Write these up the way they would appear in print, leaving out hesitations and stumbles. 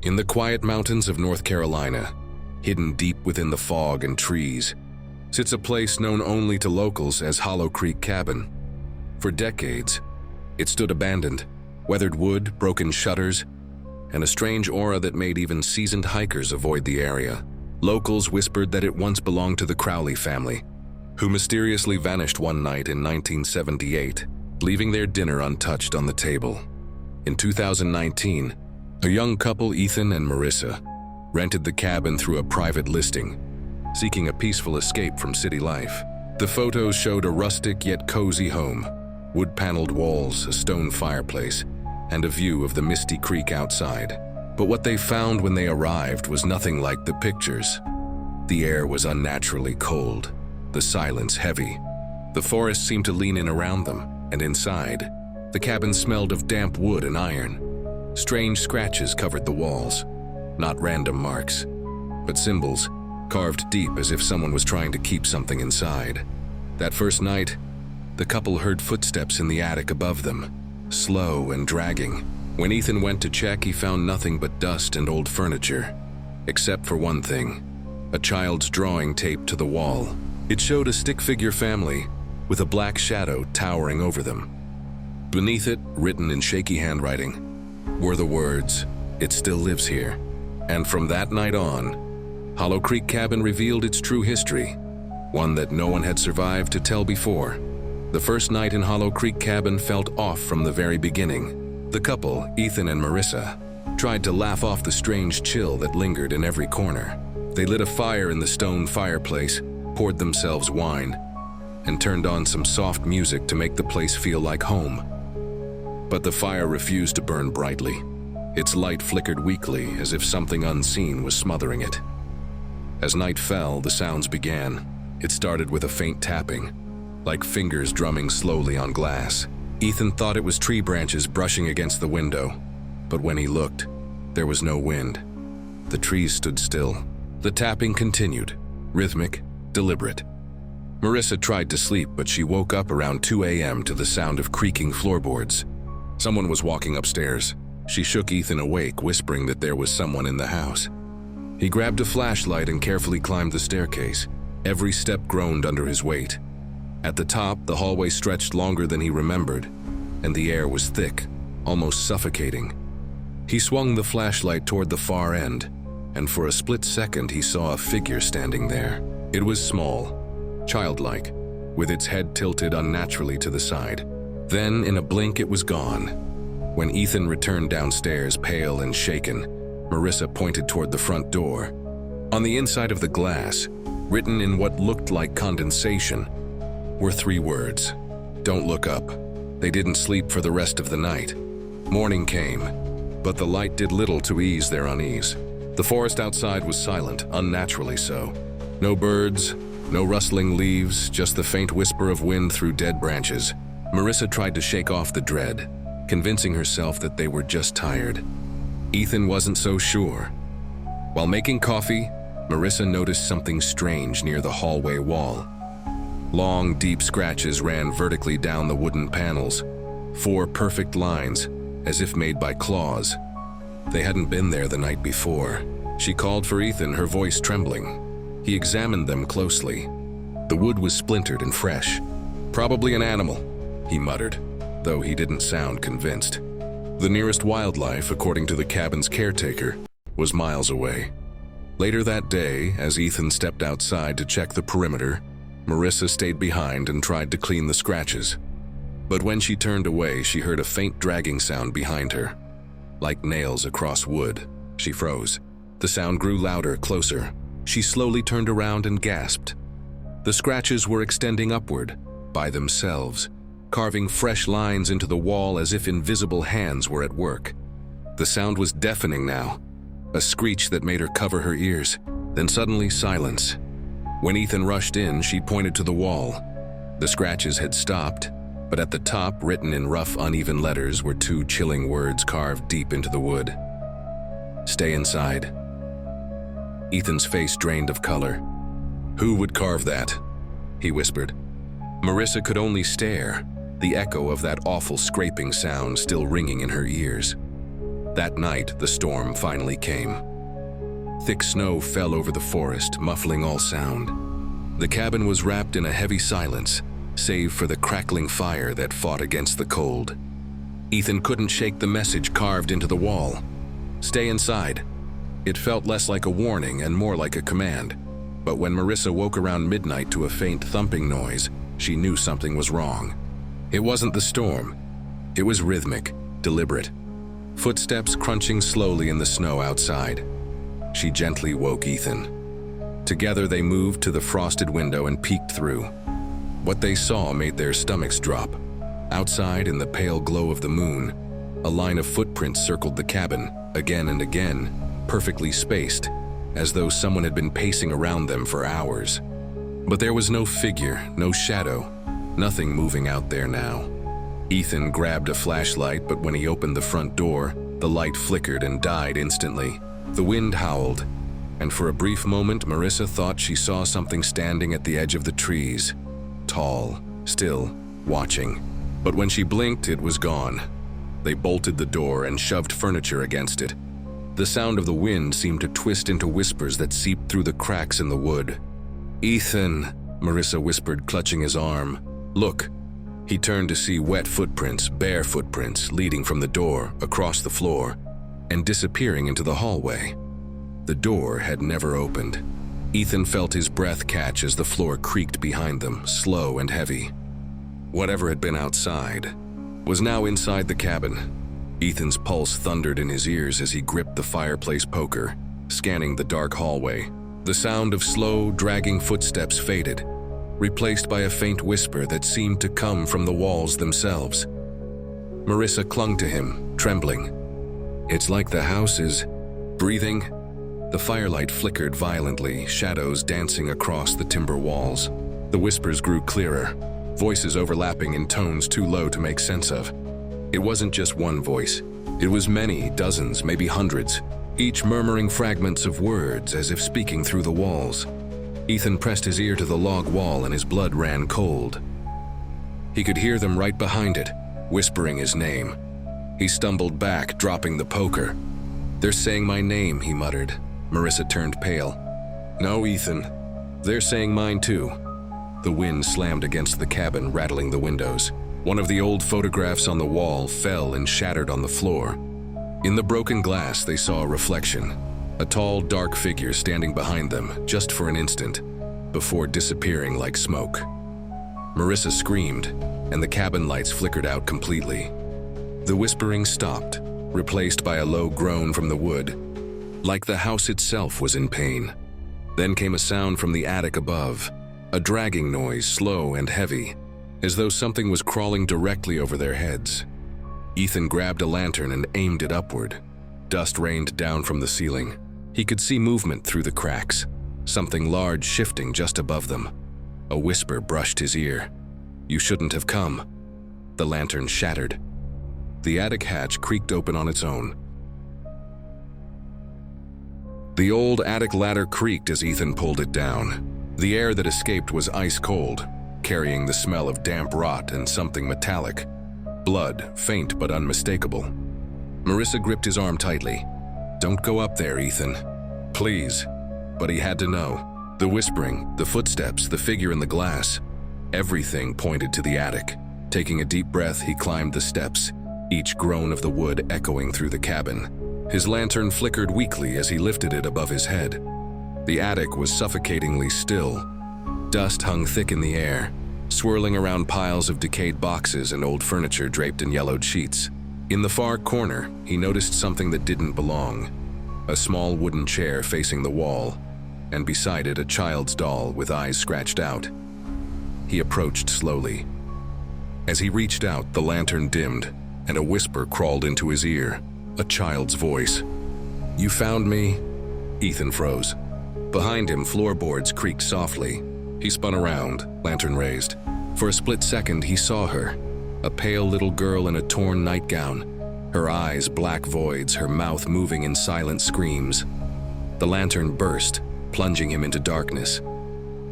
In the quiet mountains of North Carolina, hidden deep within the fog and trees, sits a place known only to locals as Hollow Creek Cabin. For decades, it stood abandoned, weathered wood, broken shutters, and a strange aura that made even seasoned hikers avoid the area. Locals whispered that it once belonged to the Crowley family, who mysteriously vanished one night in 1978, leaving their dinner untouched on the table. In 2019, a young couple, Ethan and Marissa, rented the cabin through a private listing, seeking a peaceful escape from city life. The photos showed a rustic yet cozy home, wood-paneled walls, a stone fireplace, and a view of the misty creek outside. But what they found when they arrived was nothing like the pictures. The air was unnaturally cold, the silence heavy. The forest seemed to lean in around them, and inside, the cabin smelled of damp wood and iron. Strange scratches covered the walls, not random marks, but symbols carved deep as if someone was trying to keep something inside. That first night, the couple heard footsteps in the attic above them, slow and dragging. When Ethan went to check, he found nothing but dust and old furniture, except for one thing, a child's drawing taped to the wall. It showed a stick-figure family with a black shadow towering over them. Beneath it, written in shaky handwriting, were the words, "It still lives here." And from that night on, Hollow Creek Cabin revealed its true history, one that no one had survived to tell before. The first night in Hollow Creek Cabin felt off from the very beginning. The couple, Ethan and Marissa, tried to laugh off the strange chill that lingered in every corner. They lit a fire in the stone fireplace, poured themselves wine, and turned on some soft music to make the place feel like home. But the fire refused to burn brightly. Its light flickered weakly, as if something unseen was smothering it. As night fell, the sounds began. It started with a faint tapping, like fingers drumming slowly on glass. Ethan thought it was tree branches brushing against the window, but when he looked, there was no wind. The trees stood still. The tapping continued, rhythmic, deliberate. Marissa tried to sleep, but she woke up around 2 a.m. to the sound of creaking floorboards. Someone was walking upstairs. She shook Ethan awake, whispering that there was someone in the house. He grabbed a flashlight and carefully climbed the staircase. Every step groaned under his weight. At the top, the hallway stretched longer than he remembered, and the air was thick, almost suffocating. He swung the flashlight toward the far end, and for a split second he saw a figure standing there. It was small, childlike, with its head tilted unnaturally to the side. Then, in a blink, it was gone. When Ethan returned downstairs, pale and shaken, Marissa pointed toward the front door. On the inside of the glass, written in what looked like condensation, were 3 words: "Don't look up." They didn't sleep for the rest of the night. Morning came, but the light did little to ease their unease. The forest outside was silent, unnaturally so. No birds, no rustling leaves, just the faint whisper of wind through dead branches. Marissa tried to shake off the dread, convincing herself that they were just tired. Ethan wasn't so sure. While making coffee, Marissa noticed something strange near the hallway wall. Long, deep scratches ran vertically down the wooden panels, 4 perfect lines, as if made by claws. They hadn't been there the night before. She called for Ethan, her voice trembling. He examined them closely. The wood was splintered and fresh. "Probably an animal," he muttered, though he didn't sound convinced. The nearest wildlife, according to the cabin's caretaker, was miles away. Later that day, as Ethan stepped outside to check the perimeter, Marissa stayed behind and tried to clean the scratches. But when she turned away, she heard a faint dragging sound behind her. Like nails across wood. She froze. The sound grew louder, closer. She slowly turned around and gasped. The scratches were extending upward, by themselves, carving fresh lines into the wall as if invisible hands were at work. The sound was deafening now, a screech that made her cover her ears. Then suddenly silence. When Ethan rushed in, she pointed to the wall. The scratches had stopped, but at the top, written in rough, uneven letters, were 2 chilling words carved deep into the wood. "Stay inside." Ethan's face drained of color. "Who would carve that?" he whispered. Marissa could only stare, the echo of that awful scraping sound still ringing in her ears. That night, the storm finally came. Thick snow fell over the forest, muffling all sound. The cabin was wrapped in a heavy silence, save for the crackling fire that fought against the cold. Ethan couldn't shake the message carved into the wall. Stay inside. It felt less like a warning and more like a command. But when Marissa woke around midnight to a faint thumping noise, she knew something was wrong. It wasn't the storm. It was rhythmic, deliberate. Footsteps crunching slowly in the snow outside. She gently woke Ethan. Together they moved to the frosted window and peeked through. What they saw made their stomachs drop. Outside, in the pale glow of the moon, a line of footprints circled the cabin, again and again, perfectly spaced, as though someone had been pacing around them for hours. But there was no figure, no shadow, nothing moving out there now. Ethan grabbed a flashlight, but when he opened the front door, the light flickered and died instantly. The wind howled, and for a brief moment, Marissa thought she saw something standing at the edge of the trees. Tall, still, watching. But when she blinked, it was gone. They bolted the door and shoved furniture against it. The sound of the wind seemed to twist into whispers that seeped through the cracks in the wood. "Ethan," Marissa whispered, clutching his arm. "Look." He turned to see wet footprints, bare footprints, leading from the door, across the floor, and disappearing into the hallway. The door had never opened. Ethan felt his breath catch as the floor creaked behind them, slow and heavy. Whatever had been outside was now inside the cabin. Ethan's pulse thundered in his ears as he gripped the fireplace poker, scanning the dark hallway. The sound of slow, dragging footsteps faded, replaced by a faint whisper that seemed to come from the walls themselves. Marissa clung to him, trembling. "It's like the house is breathing." The firelight flickered violently, shadows dancing across the timber walls. The whispers grew clearer, voices overlapping in tones too low to make sense of. It wasn't just one voice. It was many, dozens, maybe hundreds, each murmuring fragments of words as if speaking through the walls. Ethan pressed his ear to the log wall and his blood ran cold. He could hear them right behind it, whispering his name. He stumbled back, dropping the poker. "They're saying my name," he muttered. Marissa turned pale. "No, Ethan. They're saying mine too." The wind slammed against the cabin, rattling the windows. One of the old photographs on the wall fell and shattered on the floor. In the broken glass, they saw a reflection. A tall, dark figure standing behind them, just for an instant, before disappearing like smoke. Marissa screamed, and the cabin lights flickered out completely. The whispering stopped, replaced by a low groan from the wood, like the house itself was in pain. Then came a sound from the attic above, a dragging noise, slow and heavy, as though something was crawling directly over their heads. Ethan grabbed a lantern and aimed it upward. Dust rained down from the ceiling. He could see movement through the cracks, something large shifting just above them. A whisper brushed his ear. "You shouldn't have come." The lantern shattered. The attic hatch creaked open on its own. The old attic ladder creaked as Ethan pulled it down. The air that escaped was ice cold, carrying the smell of damp rot and something metallic. Blood, faint but unmistakable. Marissa gripped his arm tightly. "Don't go up there, Ethan. Please." But he had to know. The whispering, the footsteps, the figure in the glass. Everything pointed to the attic. Taking a deep breath, he climbed the steps, each groan of the wood echoing through the cabin. His lantern flickered weakly as he lifted it above his head. The attic was suffocatingly still. Dust hung thick in the air, swirling around piles of decayed boxes and old furniture draped in yellowed sheets. In the far corner, he noticed something that didn't belong. A small wooden chair facing the wall, and beside it a child's doll with eyes scratched out. He approached slowly. As he reached out, the lantern dimmed, and a whisper crawled into his ear, a child's voice. "You found me?" Ethan froze. Behind him, floorboards creaked softly. He spun around, lantern raised. For a split second, he saw her, a pale little girl in a torn nightgown, her eyes black voids, her mouth moving in silent screams. The lantern burst, plunging him into darkness.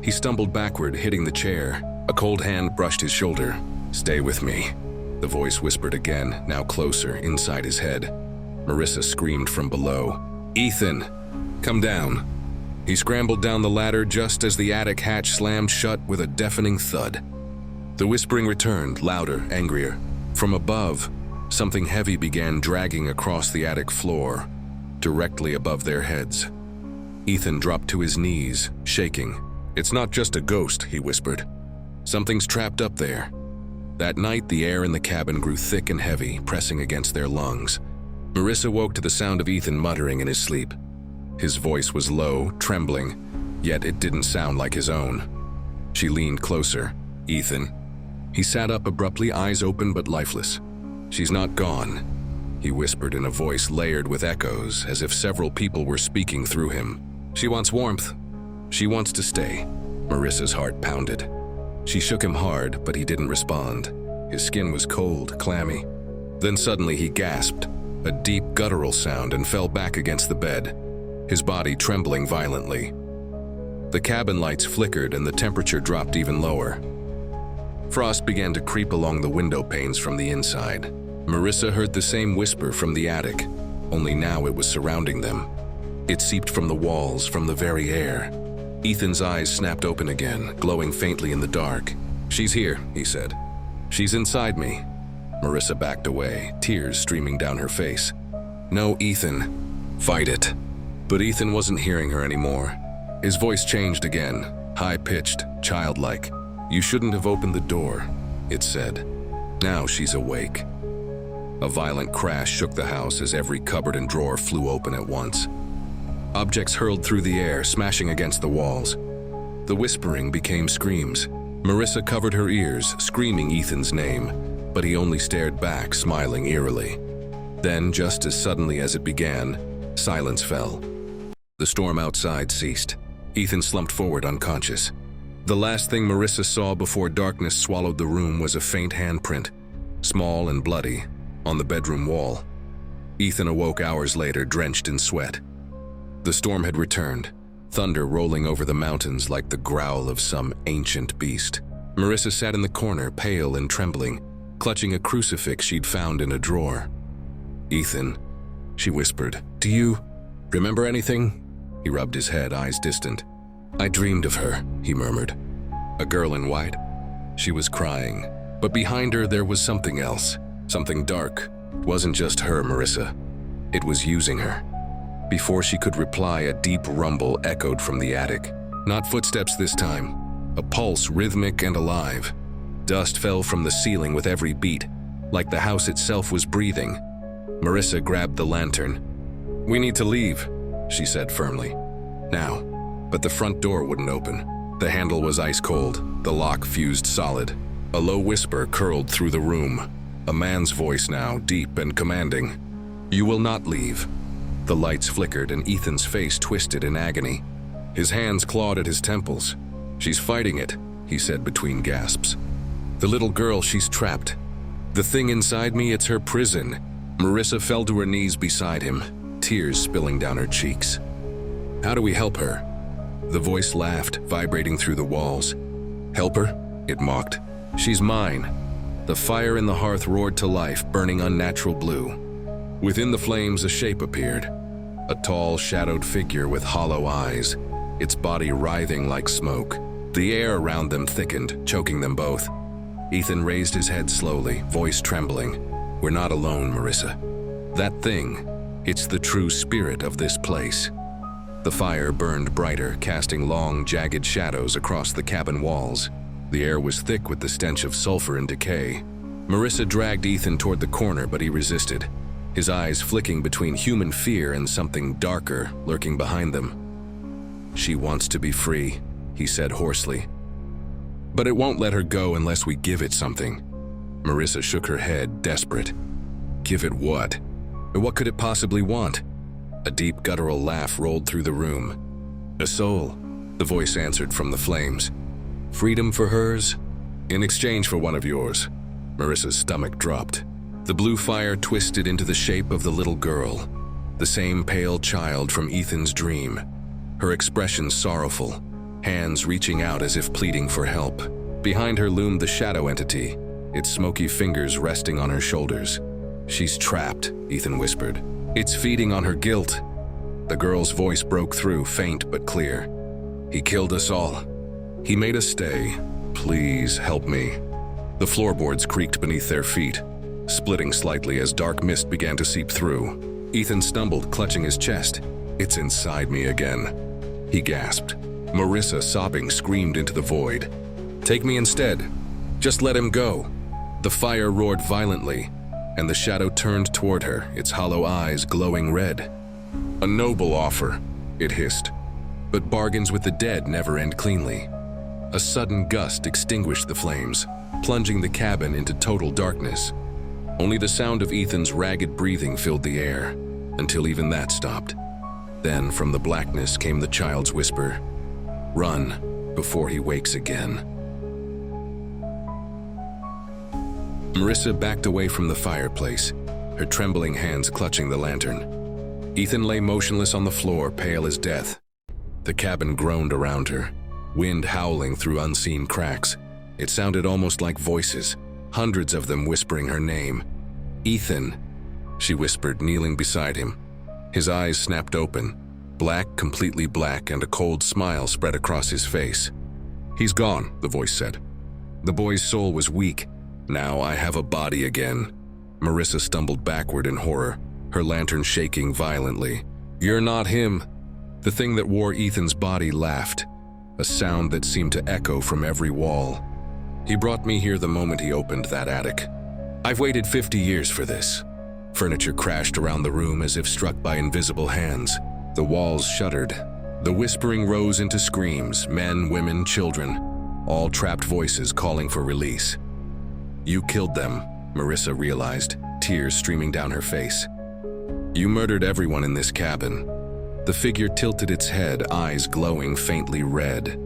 He stumbled backward, hitting the chair. A cold hand brushed his shoulder. "Stay with me," the voice whispered again, now closer, inside his head. Marissa screamed from below. "Ethan, come down." He scrambled down the ladder just as the attic hatch slammed shut with a deafening thud. The whispering returned, louder, angrier. From above, something heavy began dragging across the attic floor, directly above their heads. Ethan dropped to his knees, shaking. "It's not just a ghost," he whispered. "Something's trapped up there." That night, the air in the cabin grew thick and heavy, pressing against their lungs. Marissa woke to the sound of Ethan muttering in his sleep. His voice was low, trembling, yet it didn't sound like his own. She leaned closer. "Ethan." He sat up abruptly, eyes open but lifeless. "She's not gone," he whispered in a voice layered with echoes, as if several people were speaking through him. "She wants warmth. She wants to stay." Marissa's heart pounded. She shook him hard, but he didn't respond. His skin was cold, clammy. Then suddenly he gasped, a deep guttural sound, and fell back against the bed, his body trembling violently. The cabin lights flickered and the temperature dropped even lower. Frost began to creep along the window panes from the inside. Marissa heard the same whisper from the attic, only now it was surrounding them. It seeped from the walls, from the very air. Ethan's eyes snapped open again, glowing faintly in the dark. "She's here," he said. "She's inside me." Marissa backed away, tears streaming down her face. "No, Ethan. Fight it." But Ethan wasn't hearing her anymore. His voice changed again, high-pitched, childlike. "You shouldn't have opened the door," it said. "Now she's awake." A violent crash shook the house as every cupboard and drawer flew open at once. Objects hurled through the air, smashing against the walls. The whispering became screams. Marissa covered her ears, screaming Ethan's name, but he only stared back, smiling eerily. Then, just as suddenly as it began, silence fell. The storm outside ceased. Ethan slumped forward, unconscious. The last thing Marissa saw before darkness swallowed the room was a faint handprint, small and bloody, on the bedroom wall. Ethan awoke hours later, drenched in sweat. The storm had returned, thunder rolling over the mountains like the growl of some ancient beast. Marissa sat in the corner, pale and trembling, clutching a crucifix she'd found in a drawer. "Ethan," she whispered, "do you remember anything?" He rubbed his head, eyes distant. "I dreamed of her," he murmured. "A girl in white." She was crying, but behind her there was something else, something dark. It wasn't just her, Marissa. It was using her. Before she could reply, a deep rumble echoed from the attic. Not footsteps this time, a pulse rhythmic and alive. Dust fell from the ceiling with every beat, like the house itself was breathing. Marissa grabbed the lantern. "We need to leave," she said firmly. "Now." But the front door wouldn't open. The handle was ice cold, the lock fused solid. A low whisper curled through the room, a man's voice now, deep and commanding. "You will not leave." The lights flickered and Ethan's face twisted in agony. His hands clawed at his temples. "She's fighting it," he said between gasps. "The little girl, she's trapped. The thing inside me, it's her prison." Marissa fell to her knees beside him, tears spilling down her cheeks. "How do we help her?" The voice laughed, vibrating through the walls. "Help her?" it mocked. "She's mine." The fire in the hearth roared to life, burning unnatural blue. Within the flames, a shape appeared. A tall, shadowed figure with hollow eyes, its body writhing like smoke. The air around them thickened, choking them both. Ethan raised his head slowly, voice trembling. "We're not alone, Marissa. That thing, it's the true spirit of this place." The fire burned brighter, casting long, jagged shadows across the cabin walls. The air was thick with the stench of sulfur and decay. Marissa dragged Ethan toward the corner, but he resisted, his eyes flicking between human fear and something darker lurking behind them. "She wants to be free," he said hoarsely. "But it won't let her go unless we give it something." Marissa shook her head, desperate. "Give it what? What could it possibly want?" A deep guttural laugh rolled through the room. "A soul," the voice answered from the flames. "Freedom for hers, in exchange for one of yours." Marissa's stomach dropped. The blue fire twisted into the shape of the little girl, the same pale child from Ethan's dream. Her expression sorrowful, hands reaching out as if pleading for help. Behind her loomed the shadow entity, its smoky fingers resting on her shoulders. "She's trapped," Ethan whispered. It's feeding on her guilt. The girl's voice broke through, faint but clear. He killed us all. He made us stay. Please help me. The floorboards creaked beneath their feet, splitting slightly as dark mist began to seep through. Ethan stumbled, clutching his chest. It's inside me again. He gasped. Marissa, sobbing, screamed into the void. Take me instead. Just let him go. The fire roared violently, and the shadow turned toward her, its hollow eyes glowing red. A noble offer, it hissed. But bargains with the dead never end cleanly. A sudden gust extinguished the flames, plunging the cabin into total darkness. Only the sound of Ethan's ragged breathing filled the air, until even that stopped. Then from the blackness came the child's whisper, "Run before he wakes again." Marissa backed away from the fireplace, her trembling hands clutching the lantern. Ethan lay motionless on the floor, pale as death. The cabin groaned around her, wind howling through unseen cracks. It sounded almost like voices, hundreds of them whispering her name. "Ethan," she whispered, kneeling beside him. His eyes snapped open, black, completely black, and a cold smile spread across his face. "He's gone," the voice said. The boy's soul was weak. "Now I have a body again." Marissa stumbled backward in horror, her lantern shaking violently. "You're not him." The thing that wore Ethan's body laughed, a sound that seemed to echo from every wall. "He brought me here the moment he opened that attic. I've waited 50 years for this." Furniture crashed around the room as if struck by invisible hands. The walls shuddered. The whispering rose into screams, men, women, children, all trapped voices calling for release. "You killed them," Marissa realized, tears streaming down her face. "You murdered everyone in this cabin." The figure tilted its head, eyes glowing faintly red.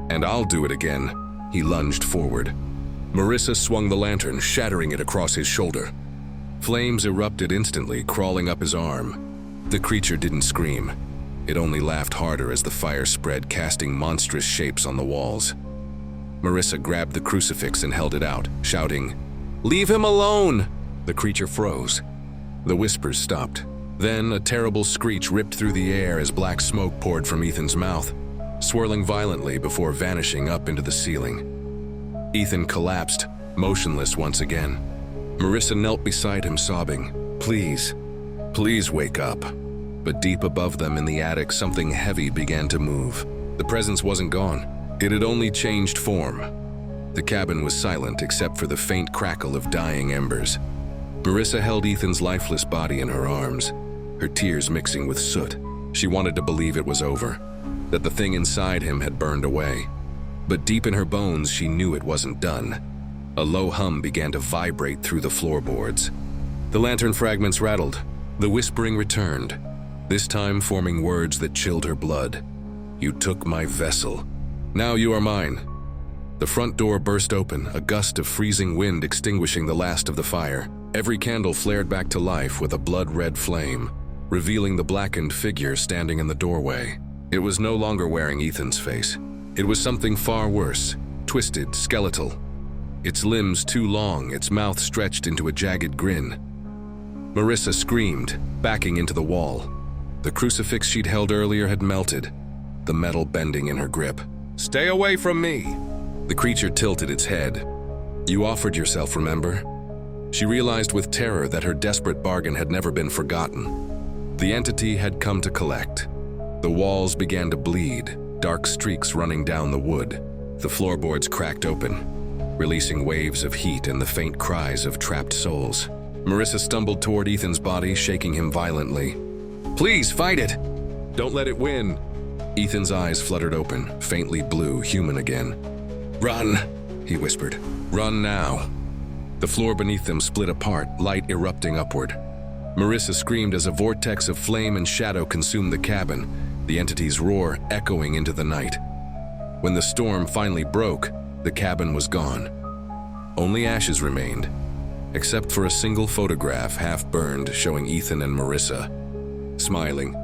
"And I'll do it again." He lunged forward. Marissa swung the lantern, shattering it across his shoulder. Flames erupted instantly, crawling up his arm. The creature didn't scream. It only laughed harder as the fire spread, casting monstrous shapes on the walls. Marissa grabbed the crucifix and held it out, shouting, "Leave him alone!" The creature froze. The whispers stopped. Then a terrible screech ripped through the air as black smoke poured from Ethan's mouth, swirling violently before vanishing up into the ceiling. Ethan collapsed, motionless once again. Marissa knelt beside him, sobbing, "Please, please wake up." But deep above them in the attic, something heavy began to move. The presence wasn't gone. It had only changed form. The cabin was silent except for the faint crackle of dying embers. Marissa held Ethan's lifeless body in her arms, her tears mixing with soot. She wanted to believe it was over, that the thing inside him had burned away. But deep in her bones, she knew it wasn't done. A low hum began to vibrate through the floorboards. The lantern fragments rattled. The whispering returned, this time forming words that chilled her blood. "You took my vessel. Now you are mine." The front door burst open, a gust of freezing wind extinguishing the last of the fire. Every candle flared back to life with a blood-red flame, revealing the blackened figure standing in the doorway. It was no longer wearing Ethan's face. It was something far worse, twisted, skeletal. Its limbs too long, its mouth stretched into a jagged grin. Marissa screamed, backing into the wall. The crucifix she'd held earlier had melted, the metal bending in her grip. "Stay away from me!" The creature tilted its head. "You offered yourself, remember?" She realized with terror that her desperate bargain had never been forgotten. The entity had come to collect. The walls began to bleed, dark streaks running down the wood. The floorboards cracked open, releasing waves of heat and the faint cries of trapped souls. Marissa stumbled toward Ethan's body, shaking him violently. "Please, fight it! Don't let it win!" Ethan's eyes fluttered open, faintly blue, human again. "Run," he whispered. "Run now." The floor beneath them split apart, light erupting upward. Marissa screamed as a vortex of flame and shadow consumed the cabin, the entity's roar echoing into the night. When the storm finally broke, the cabin was gone. Only ashes remained, except for a single photograph half burned showing Ethan and Marissa, smiling,